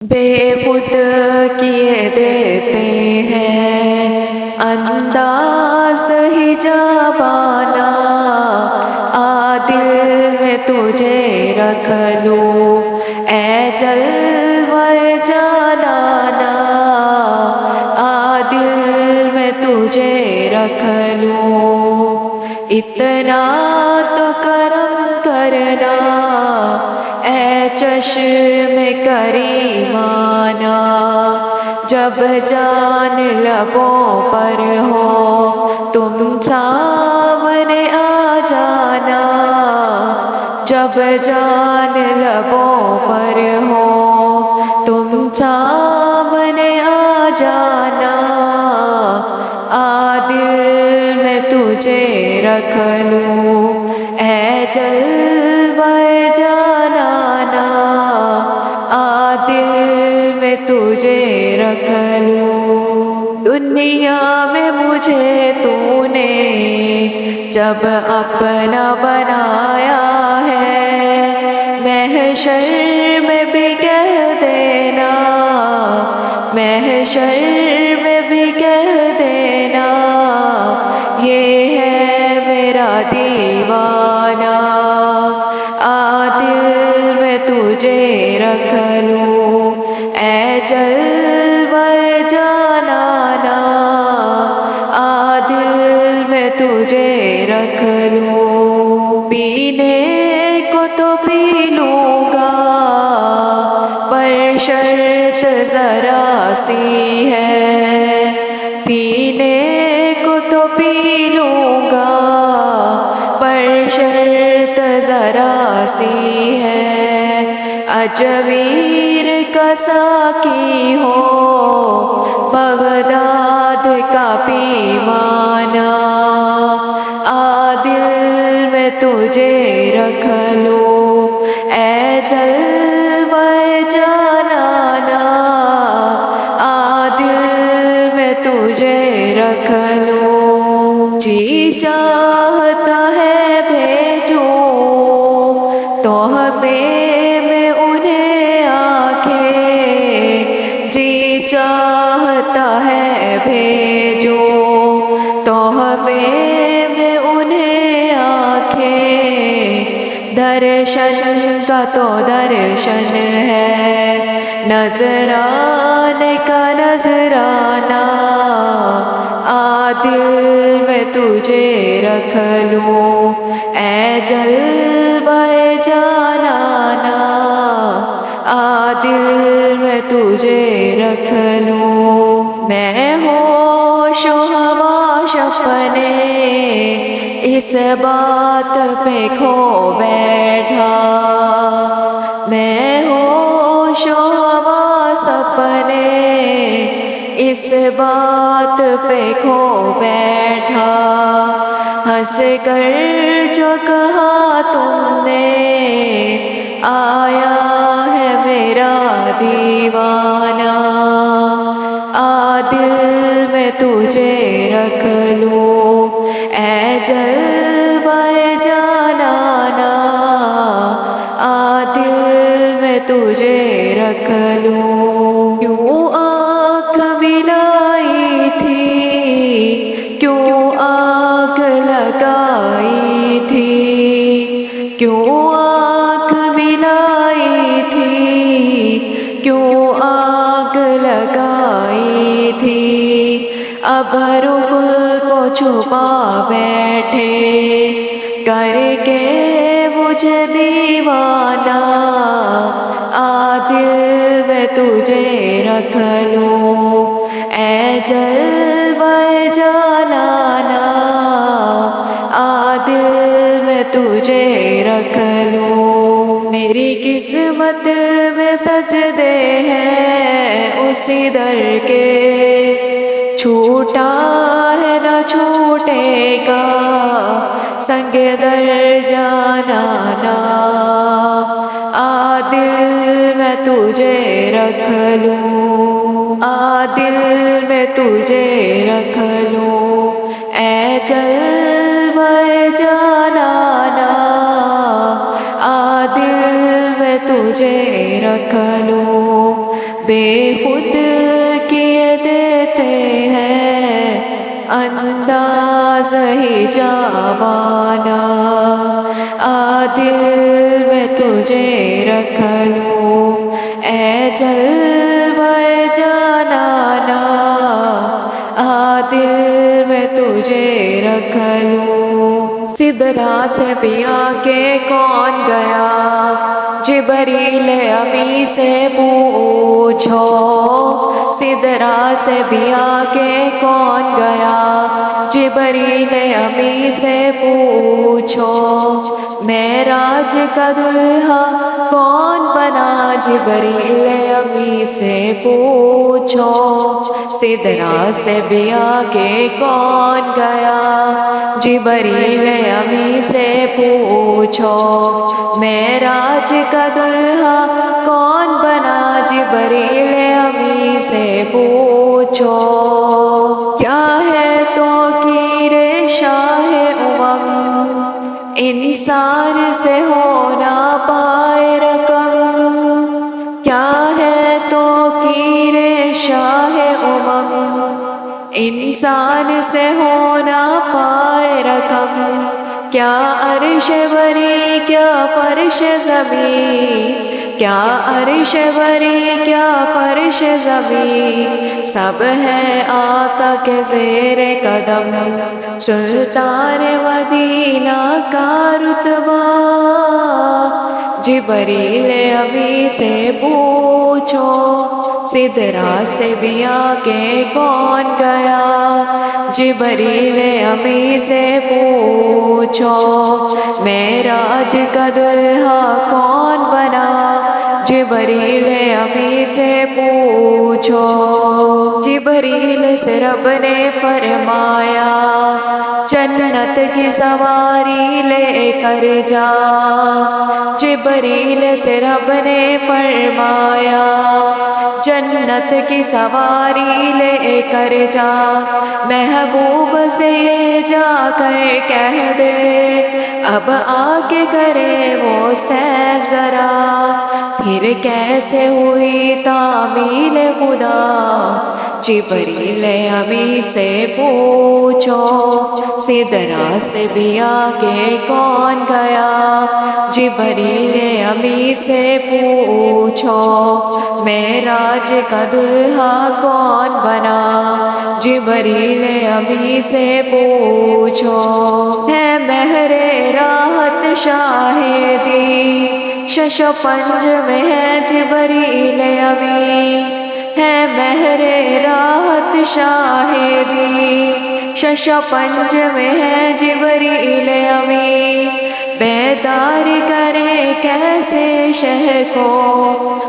बेखुद किए देते हैं अंदाज ही जाबाना, दिल में तुझे रख लूं ए जलवे जानाना, दिल में तुझे रख लूं। इतना तो करम करना ए चश्मे करीमाना, जब जान लबों पर हो तुम सामने आ जाना, जब जान लबों पर हो तुम सामने आ जाना, दिल में तुझे रख लूं ए जलवे जानाना, दिल में तुझे रख लूं। दुनिया में मुझे तूने जब अपना बनाया है, महशर में भी कह देना, महशर में भी कह देना, ये है मेरा दीवाना, दिल में तुझे रख लूं ए जलवे जानाना, दिल में तुझे रख लूं। पीने को तो पी लूँगा पर शर्त ज़रा सी है, पीने को तो पी लूँगा पर शर्त ज़रा सी है, अजवीर का साकी हो बगदाद का पीमाना, दिल में तुझे रख लूं ए जलवे जानाना, दिल में तुझे रख लूं। जी चाहता है भेजूं तोहफे में उन्हें आंखें, जी चाहता है भेजूं तोहफे में उन्हें आंखें, दर्शन का तो दर्शन है, नजराने का नजराना, दिल में तुझे रख लूं ए जलवे जानाना, दिल में तुझे रख लूं। मैं होश हवास अपने इस बात पे खो बैठा, मैं होश हवास अपने इस बात पे खो बैठा, हंस कर जो कहा तुमने आया है मेरा दीवाना, दिल में तुझे रख लूं ए जलवे जानाना, दिल में तुझे रख लूं। क्यों आँख मिलाई थी, क्यों आग लगाई थी, क्यों आँख मिलाई थी, क्यों आग लगाई थी, अब रुख को छुपा बैठे करके मुझे दीवाना, दिल में तुझे रख लूं ए जलवे जानाना, दिल में तुझे रख लूं। मेरी किस्मत में सजदे हैं उसी दर के, छूटा है न छूटेगा संगे दर जानाना, दिल में तुझे रख लूं, दिल में तुझे रख लूं ए जलवे जानाना, दिल में तुझे रख लूं, بے خود کیے دیتے ہیں انداز ہی جاوانا، دل میں تجھے رکھ لوں اے جلوہ جانانا، دل میں تجھے رکھ لوں۔ سدرا سے بھی آگے کون گیا، جبریل امی سے پوچھو، سدرا سے بھی آگے کون گیا، جبریل امی سے پوچھو، معراج کا دلہا کون بنا، جبریل امی سے پوچھو، سدرا سے بھی آگے کون گیا، جبریل امی سے پوچھو، معراج کا دلہا کون بنا، جبریل امی سے پوچھو۔ کیا ہے توقیر شاہ انسان سے ہونا پائے رقم، کیا ہے توقیر شاہ انسان سے ہونا پائے رقم، کیا عرش بری کیا فرش زمین، کیا عرش بری کیا فرش زمین، سب ہے آقا کے زیر قدم، سلطان مدینہ کا رتبہ، جبریل امی سے پوچھو، سدرا سے بھی آگے کون گیا، جبریل امی سے پوچھو، معراج کا دلہا کون بنا، جبریل امی سے پوچھو۔ جبریل سے رب نے فرمایا جنت کی سواری لے کر جا، جبریل سے رب نے فرمایا جنت کی سواری لے کر جا، محبوب سے جا کر کہہ دے اب آگے کرے وہ سیر ذرا، پھر کیسے ہوئی تعمیل خدا، جبریل امی سے پوچھو، سدرا سے بھی آگے کون گیا، جبریل امی سے پوچھو، معراج کا دلہا کون بنا، جبریل امی سے پوچھو۔ ہے مہر راحت شاہدی شش و پنج میں ہے جبریل امی، ہے مہر راحت شاہدی شش و پنج میں ہے جبریل امی، بیدار کرے کیسے شہ کو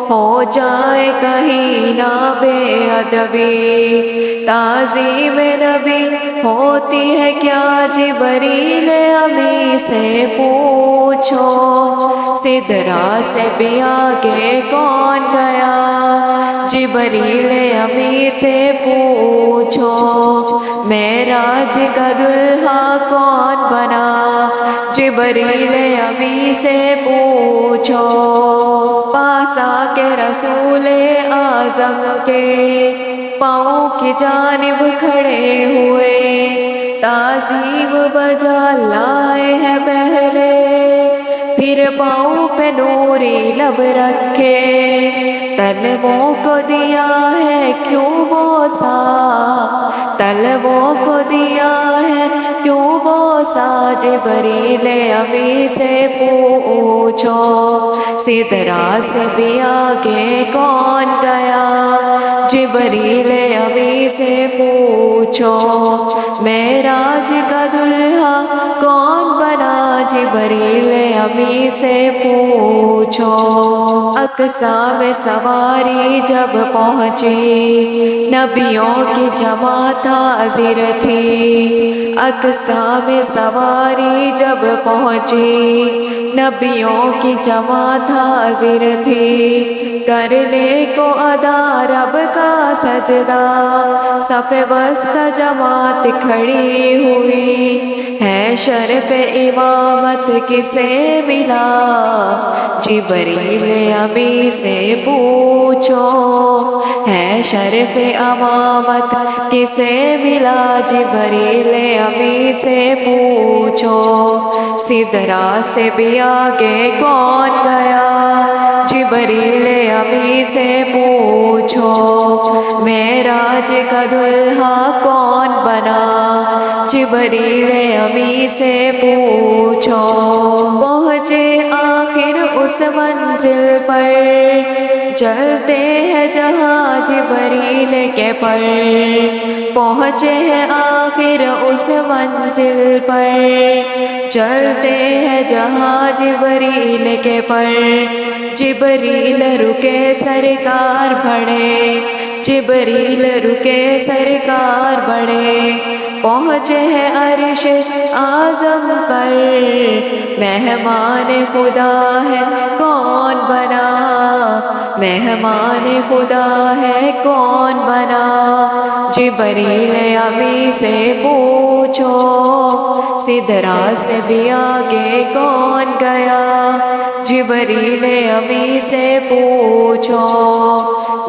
ہو جائے کہیں نہ بے ادبی، تعظیم نبی ہوتی ہے کیا، جبریل امی سے پوچھو، سدرا سے بھی آگے کون گیا، جبریل امی سے پوچھو، معراج کا دلہا کون بنا، جبریل امی سے پوچھو۔ پاس آ کے رسول اعظم کے پاؤں کی جانب کھڑے ہوئے، تعظیم بجا لائے ہیں پہلے، پھر پاؤں پہ نوری لب رکھے، طلبوں کو دیا ہے کیوں بوسا، طلبوں کو دیا ہے کیوں بوسا، جبریل امی سے پوچھو، سدرا سے بھی آگے کون گیا، جبریل امی سے پوچھو، معراج کا دلہا کون بنا، جبریل امی سے پوچھو۔ اقصی میں سواری جب پہنچی نبیوں کی جماعت حاضر تھی، اقصی میں سواری جب پہنچی نبیوں کی جماعت حاضر تھی، کرنے کو ادا رب کا سجدہ، صف وسط جماعت کھڑی ہوئی، ہے शर्फ इमामत किसे मिला, जिब्रील अमी से पूछो। है शर्फ इमामत किसे मिला, जिब्रील अमी से पूछो। सिदरा से भी आगे कौन गया, जिब्रील अमी से पूछो। मेराज का दुल्हा कौन बना, जिब्रील अमी से पूछो। पहुँचे आखिर उस मंजिल पर, चलते हैं जहाँ जिब्रील के पर। पहुँचे हैं आखिर उस मंजिल पर, चलते हैं जहाँ जिब्रील के पर। जिब्रील रुके सरकार बढ़े, जिब्रील रुके सरकार बढ़े। पहुँचे हैं अर्श आज़म पर, मेहमान खुदा है कौन बना, मेहमान खुदा है कौन बना। जिब्रील अमी से पूछो, सिदरा से भी आगे कौन गया, जिब्रील अमी से पूछो।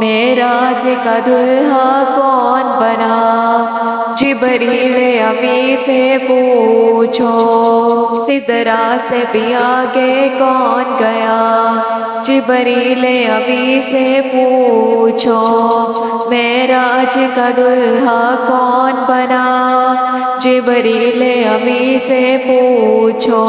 मेराज का दुल्हा कौन बना, जिब्रील अमी से पूछो। सिदरा से भी आगे कौन गया, जिब्रील अमी से पूछो। मेराज का दुल्हा कौन बना, जिब्रील अमी से पूछो।